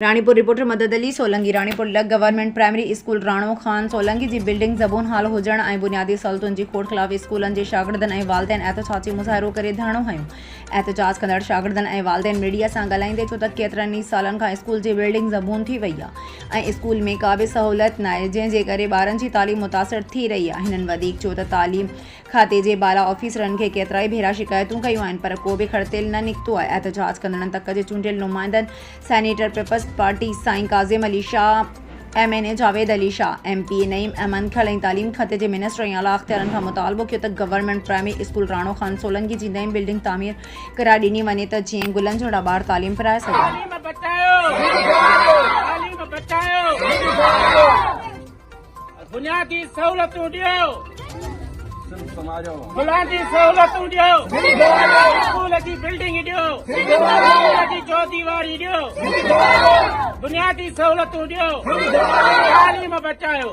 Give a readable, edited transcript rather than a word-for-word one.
Ranipur reporter मदद अली सोलंकी। रानीपुर लग government primary school Rano Khan Solanki जी बिल्डिंग ज़बून हाल हुजण ऐं बुनियादी सहूलतुनि जी खोट ख़िलाफ़ स्कूलनि जे शागिर्दनि ऐं वालिदैन एहतजाजी मुज़ाहिरो करे धरणो हंयो। एहतजाज कंदड़ शागिर्दनि ऐं वालिदैन मीडिया सां ॻाल्हाईंदे छो त केतिरनि ई सालनि खां स्कूल जी बिल्डिंग ज़बून थी वई आहे ऐं स्कूल में का बि सहूलियत नाहे, जंहिंजे करे ॿारनि जी तालीम मुतासिर थी रही आहे। हिननि वधीक चयो त तालीम खाते जे बाला ऑफिसरनि खे केतिरा ई भेरा शिकायतूं कयूं आहिनि पर को बि खड़तेल न निकितो आहे। एहतजाज कंदड़नि तक जे चूंडियल नुमाइंदनि सेनेटर पीपल्स पार्टी साईं काज़िम अली शाह, MNA जावेद अली शाह, MP नईम अहमद खल ऐं तालीम खाते जे मिनिस्टर ऐं आला अख्तियारनि खां मुतालबो कयो त government primary school Rano Khan Solanki जी नई बिल्डिंग तामीर कराए ॾिनी वञे त जीअं गुलनि जहिड़ा ॿार तालीम पिराए सघनि। बुनियादी सहूलतूं ॾियो, बुनियादी सहूलतूं ॾियो, स्कूल जी बिल्डिंग ॾियो, स्कूल जी चौदीवारी ॾियो, बुनियादी सहूलतूं ॾियो, तालीम बचायो।